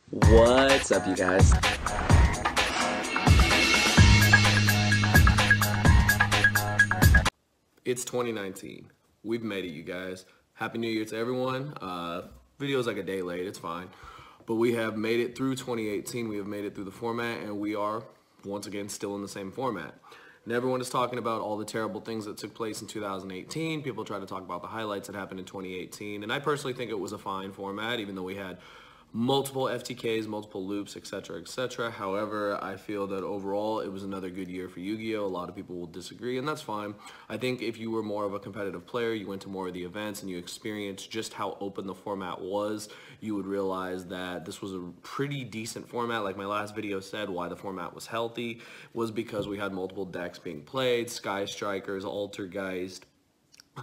What's up, you guys? It's 2019. We've made it, you guys. Happy New Year to everyone. Video's like a day late, it's fine. But we have made it through 2018. We have made it through the format, and we are, once again, still in the same format. And everyone is talking about all the terrible things that took place in 2018. People try to talk about the highlights that happened in 2018. And I personally think it was a fine format, even though we had multiple FTKs, multiple loops, etc., etc. However, I feel that overall it was another good year for Yu-Gi-Oh! A lot of people will disagree, and that's fine. I think if you were more of a competitive player, you went to more of the events and you experienced just how open the format was, you would realize that this was a pretty decent format. Like my last video said, why the format was healthy was because we had multiple decks being played: Sky Strikers, Altergeist,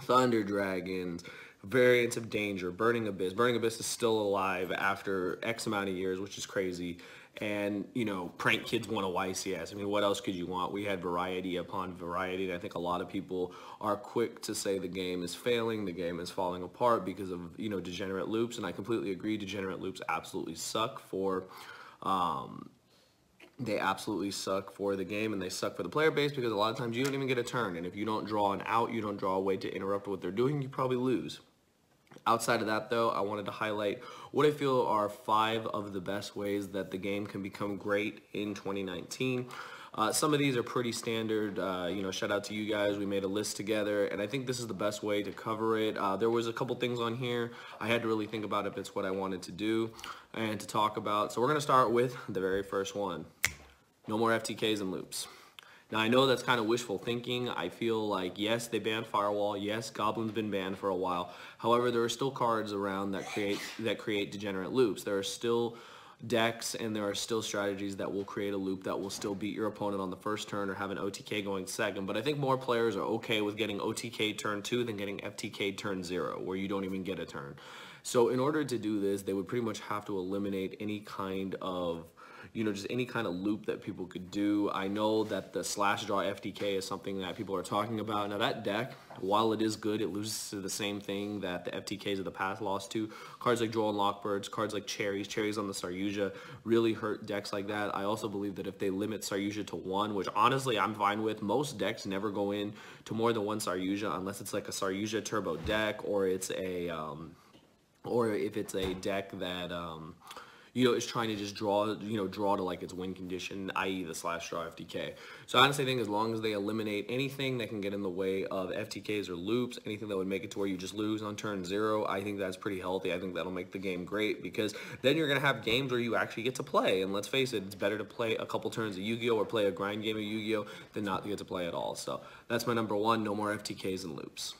Thunder Dragons, variants of Danger, Burning Abyss. Burning Abyss is still alive after X amount of years, which is crazy. And, you know, Prank Kids won a YCS. I mean, what else could you want? We had variety upon variety, and I think a lot of people are quick to say the game is failing, the game is falling apart because of, you know, degenerate loops, and I completely agree. Degenerate loops absolutely suck for they absolutely suck for the game, and they suck for the player base because a lot of times you don't even get a turn, and if you don't draw an out, you don't draw a way to interrupt what they're doing, you probably lose. Outside of that, though, I wanted to highlight what I feel are 5 of the best ways that the game can become great in 2019. Some of these are pretty standard. You know, shout out to you guys. We made a list together, and I think this is the best way to cover it. There was a couple things on here I had to really think about if it's what I wanted to do and to talk about. So we're going to start with the very first one. No more FTKs and loops. Now, I know that's kind of wishful thinking. I feel like, yes, they banned Firewall. Yes, Goblin's been banned for a while. However, there are still cards around that create degenerate loops. There are still decks and there are still strategies that will create a loop that will still beat your opponent on the first turn or have an OTK going second. But I think more players are okay with getting OTK turn 2 than getting FTK turn 0, where you don't even get a turn. So in order to do this, they would pretty much have to eliminate any kind of, you know, just any kind of loop that people could do. I know that the slash draw FTK is something that people are talking about. Now that deck, while it is good, it loses to the same thing that the FTKs of the past lost to. Cards like Droll and Lockbirds, cards like Cherries on the Saryuja really hurt decks like that. I also believe that if they limit Saryuja to 1, which honestly I'm fine with, most decks never go in to more than 1 Saryuja unless it's like a Saryuja turbo deck, or it's a or if it's a deck that you know, is trying to just draw to like its win condition, i.e. the slash draw FTK. So I honestly think as long as they eliminate anything that can get in the way of FTKs or loops, anything that would make it to where you just lose on turn 0, I think that's pretty healthy. I think that'll make the game great, because then you're going to have games where you actually get to play. And let's face it, it's better to play a couple turns of Yu-Gi-Oh! Or play a grind game of Yu-Gi-Oh! Than not to get to play at all. So that's my number 1, no more FTKs and loops.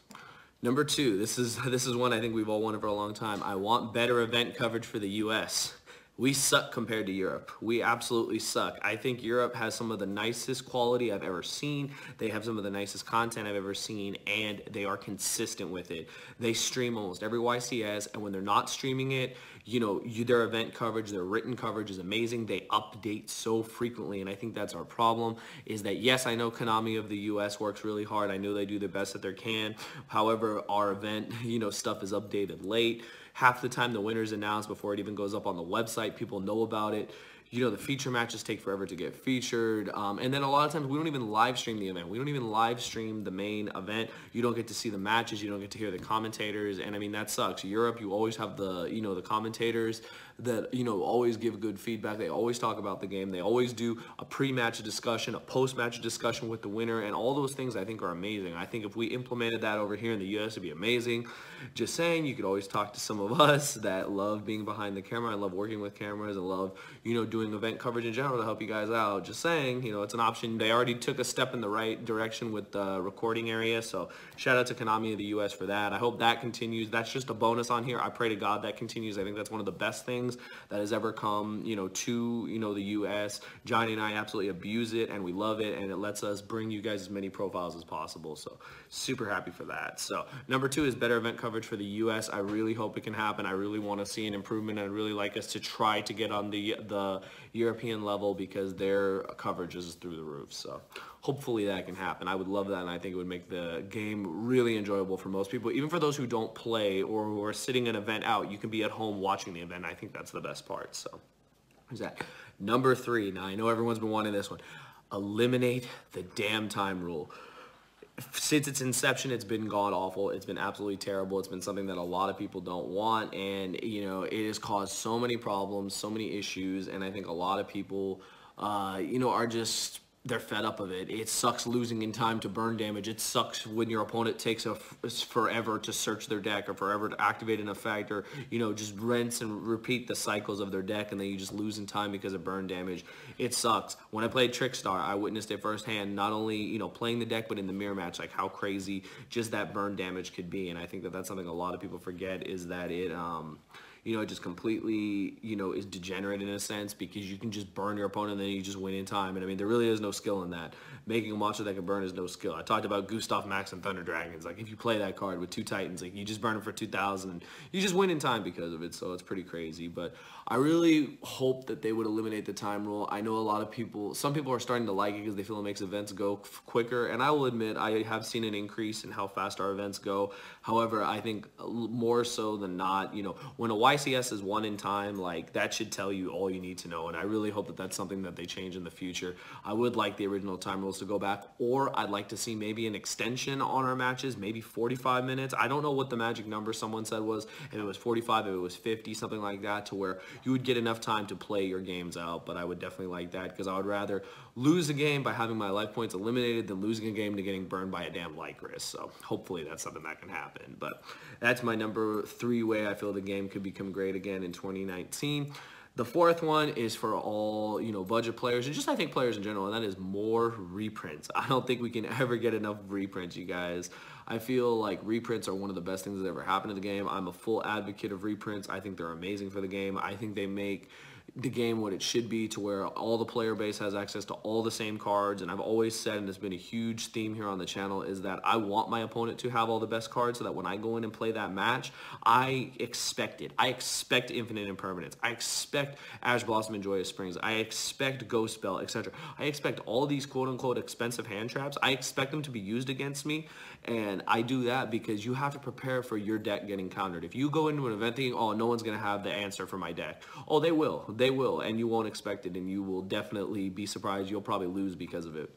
Number 2, this is one I think we've all wanted for a long time. I want better event coverage for the US. We suck compared to Europe. We absolutely suck. I think Europe has some of the nicest quality I've ever seen. They have some of the nicest content I've ever seen, and they are consistent with it. They stream almost every YCS, and when they're not streaming it, you know, their event coverage, their written coverage is amazing. They update so frequently, and I think that's our problem, is that, yes, I know Konami of the US works really hard. I know they do the best that they can. However, our event, you know, stuff is updated late. Half the time the winner's announced before it even goes up on the website. People know about it. You know, the feature matches take forever to get featured. And then a lot of times we don't even live stream the event. We don't even live stream the main event. You don't get to see the matches. You don't get to hear the commentators. And I mean, that sucks. Europe, you always have the, you know, the commentators that, you know, always give good feedback. They always talk about the game. They always do a pre-match discussion, a post-match discussion with the winner, and all those things I think are amazing. I think if we implemented that over here in the US, it'd be amazing. Just saying, you could always talk to some of us that love being behind the camera. I love working with cameras. I love, you know, doing event coverage in general to help you guys out. Just saying, you know, it's an option. They already took a step in the right direction with the recording area, so shout out to Konami of the US for that. I hope that continues. That's just a bonus on here. I pray to God that continues. I think that's one of the best things that has ever come, you know, to, you know, the US. Johnny and I absolutely abuse it, and we love it, and it lets us bring you guys as many profiles as possible. So super happy for that. So number 2 is better event coverage for the US. I really hope it can happen. I really want to see an improvement. I'd really like us to try to get on the European level, because their coverage is through the roof. So hopefully that can happen. I would love that, and I think it would make the game really enjoyable for most people. Even for those who don't play or who are sitting an event out, you can be at home watching the event. I think that's the best part. So Who's that? Number 3. Now, I know everyone's been wanting this one. Eliminate the damn time rule. Since its inception, it's been god awful. It's been absolutely terrible. It's been something that a lot of people don't want, and it has caused so many problems, so many issues, and I think a lot of people are just, they're fed up of it. It sucks losing in time to burn damage. It sucks when your opponent takes forever to search their deck, or forever to activate an effect, or just rinse and repeat the cycles of their deck, and then you just lose in time because of burn damage. It sucks. When I played Trickstar, I witnessed it firsthand, not only playing the deck, but in the mirror match, like how crazy just that burn damage could be. And I think that that's something a lot of people forget, is that it it just completely, is degenerate in a sense, because you can just burn your opponent and then you just win in time. And I mean, there really is no skill in that. Making a monster that can burn is no skill. I talked about Gustav Max and Thunder Dragons. Like, if you play that card with 2 Titans, like, you just burn them for 2,000 and you just win in time because of it. So it's pretty crazy. But I really hope that they would eliminate the time rule. I know a lot of people, some people are starting to like it because they feel it makes events go quicker. And I will admit, I have seen an increase in how fast our events go. However, I think more so than not, when a YCS is 1 in time, like, that should tell you all you need to know. And I really hope that that's something that they change in the future. I would like the original time rules to go back, or I'd like to see maybe an extension on our matches, maybe 45 minutes. I don't know what the magic number someone said was, if it was 45, if it was 50, something like that, to where you would get enough time to play your games out. But I would definitely like that, because I would rather lose a game by having my life points eliminated than losing a game to getting burned by a damn Lycris. So hopefully that's something that can happen. But that's my number 3 way I feel the game could become great again in 2019. The 4th one is for all, budget players, and just, I think, players in general, and that is more reprints. I don't think we can ever get enough reprints, you guys. I feel like reprints are one of the best things that ever happened to the game. I'm a full advocate of reprints. I think they're amazing for the game. I think they make the game what it should be, to where all the player base has access to all the same cards. And I've always said, and it's been a huge theme here on the channel, is that I want my opponent to have all the best cards, so that when I go in and play that match, I expect it. I expect Infinite Impermanence. I expect Ash Blossom and Joyous Springs. I expect Ghost Spell, etc. I expect all these quote-unquote expensive hand traps. I expect them to be used against me, and I do that because you have to prepare for your deck getting countered. If you go into an event thinking, oh, no one's going to have the answer for my deck, oh, they will. They will, and you won't expect it, and you will definitely be surprised. You'll probably lose because of it.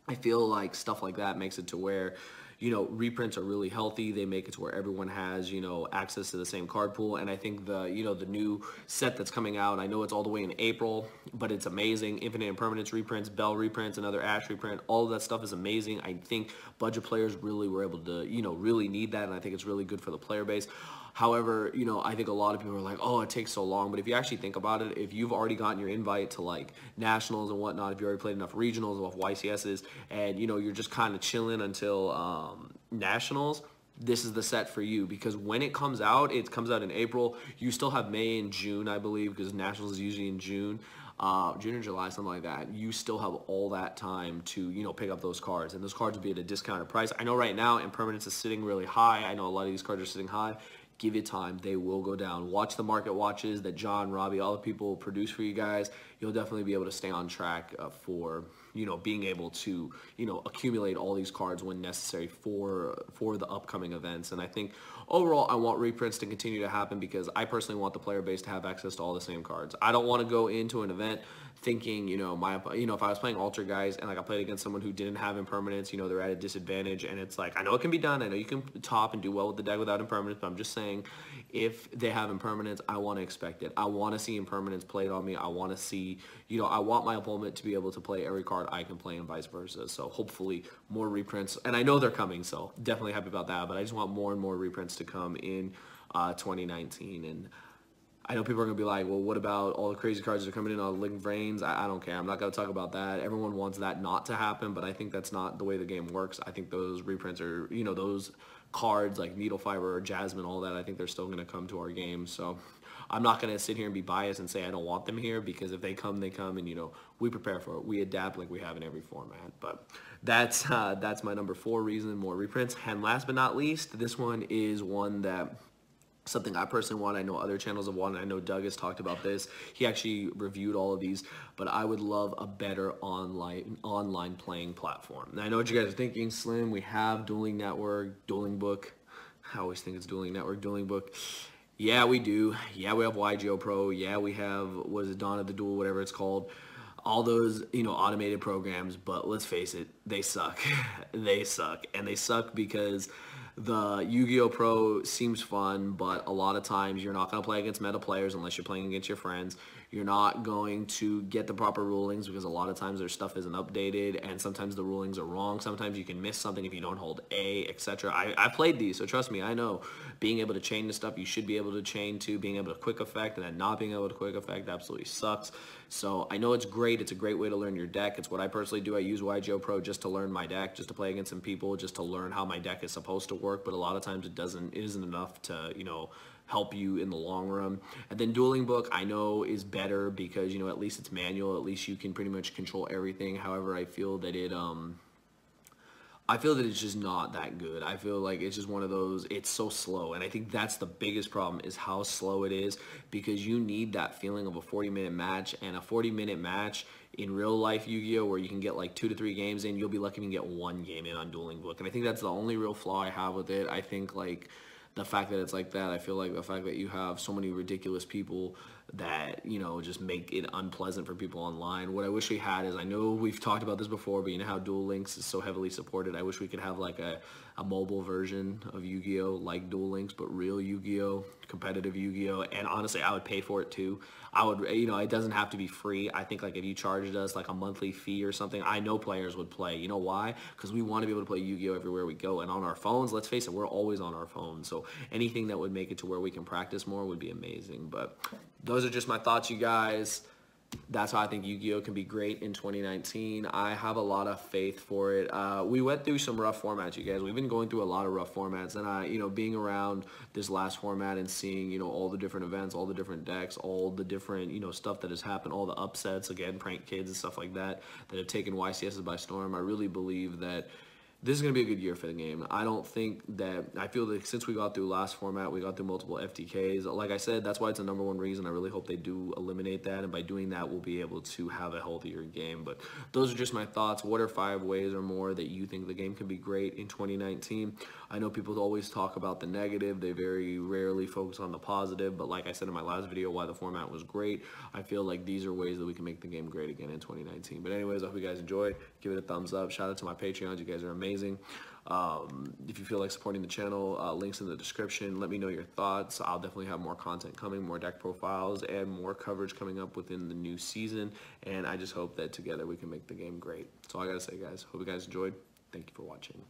I feel like stuff like that makes it to where, reprints are really healthy. They make it to where everyone has, access to the same card pool. And I think the new set that's coming out, I know it's all the way in April, but it's amazing. Infinite Impermanence reprints, Bell reprints, another Ash reprint, all of that stuff is amazing. I think budget players really were able to, really need that, and I think it's really good for the player base. However, I think a lot of people are like, oh, it takes so long. But if you actually think about it, if you've already gotten your invite to, like, nationals and whatnot, if you already played enough regionals, enough YCSs, and, you're just kind of chilling until nationals, this is the set for you. Because when it comes out in April. You still have May and June, I believe, because nationals is usually in June. June or July, something like that. You still have all that time to, pick up those cards. And those cards will be at a discounted price. I know right now Impermanence is sitting really high. I know a lot of these cards are sitting high. Give it time. They will go down. Watch the market watches that John, Robbie, all the people produce for you guys. You'll definitely be able to stay on track for, being able to, accumulate all these cards when necessary for the upcoming events. And I think overall, I want reprints to continue to happen, because I personally want the player base to have access to all the same cards. I don't want to go into an event thinking, if I was playing Alter guys and, like, I played against someone who didn't have Impermanence, they're at a disadvantage, and it's like, I know it can be done. I know you can top and do well with the deck without Impermanence, but I'm just saying, if they have Impermanence, I want to expect it. I want to see Impermanence played on me. I want to see, I want my opponent to be able to play every card I can play, and vice versa. So hopefully more reprints, and I know they're coming, so definitely happy about that, but I just want more and more reprints to come in 2019. And I know people are going to be like, well, what about all the crazy cards that are coming in on Linked Vrains? I don't care. I'm not going to talk about that. Everyone wants that not to happen, but I think that's not the way the game works. I think those reprints are, those cards like Needle Fiber or Jasmine, all that, I think they're still going to come to our game. So I'm not going to sit here and be biased and say I don't want them here, because if they come, they come, and, we prepare for it. We adapt like we have in every format. But that's my number 4 reason, more reprints. And last but not least, this one is one that something I personally want. I know other channels have wanted. I know Doug has talked about this. He actually reviewed all of these, but I would love a better online playing platform. And I know what you guys are thinking, Slim. We have Dueling Network, Dueling Book. I always think it's Dueling Network, Dueling Book. Yeah, we do. Yeah, we have YGO Pro. Yeah, we have, what is it, Dawn of the Duel, whatever it's called. All those, automated programs, but let's face it, they suck. They suck. And they suck because the Yu-Gi-Oh! Pro seems fun, but a lot of times you're not going to play against meta players unless you're playing against your friends. You're not going to get the proper rulings because a lot of times their stuff isn't updated, and sometimes the rulings are wrong. Sometimes you can miss something if you don't hold A, etc. I played these, so trust me, I know. Being able to chain the stuff you should be able to chain to, being able to quick effect, and then not being able to quick effect absolutely sucks. So I know it's great. It's a great way to learn your deck. It's what I personally do. I use YGO Pro just to learn my deck, just to play against some people, just to learn how my deck is supposed to work. But a lot of times it isn't enough to, help you in the long run. And then Dueling Book I know is better because, at least it's manual. At least you can pretty much control everything. However, I feel that it's just not that good. I feel like it's just one of those, it's so slow. And I think that's the biggest problem is how slow it is, because you need that feeling of a 40-minute match, and a 40-minute match in real life Yu-Gi-Oh! Where you can get like 2 to 3 games in, you'll be lucky if you can get 1 game in on Dueling Book. And I think that's the only real flaw I have with it. I think like the fact that it's like that, I feel like the fact that you have so many ridiculous people that, just make it unpleasant for people online. What I wish we had is, I know we've talked about this before, but you know how Duel Links is so heavily supported. I wish we could have like a mobile version of Yu-Gi-Oh! Like Duel Links, but real Yu-Gi-Oh! Competitive Yu-Gi-Oh! And honestly, I would pay for it too. I would, it doesn't have to be free. I think like if you charged us like a monthly fee or something, I know players would play. You know why? Because we want to be able to play Yu-Gi-Oh! Everywhere we go. And on our phones, let's face it, we're always on our phones. So anything that would make it to where we can practice more would be amazing. But those are just my thoughts, you guys. That's how I think Yu-Gi-Oh! Can be great in 2019. I have a lot of faith for it. We went through some rough formats, you guys. We've been going through a lot of rough formats, and being around this last format and seeing, all the different events, all the different decks, all the different, stuff that has happened, all the upsets, again, prank kids and stuff like that have taken YCSs by storm. I really believe that this is going to be a good year for the game. I feel that since we got through last format, we got through multiple FTKs. Like I said, that's why it's the #1 reason. I really hope they do eliminate that, and by doing that, we'll be able to have a healthier game. But those are just my thoughts. What are 5 ways or more that you think the game can be great in 2019? I know people always talk about the negative. They very rarely focus on the positive, but like I said in my last video, why the format was great, I feel like these are ways that we can make the game great again in 2019. But anyways, I hope you guys enjoyed. Give it a thumbs up. Shout out to my Patreons. You guys are amazing. If you feel like supporting the channel, links in the description. Let me know your thoughts. I'll definitely have more content coming, more deck profiles, and more coverage coming up within the new season. And I just hope that together we can make the game great. That's all I gotta say, guys. Hope you guys enjoyed. Thank you for watching.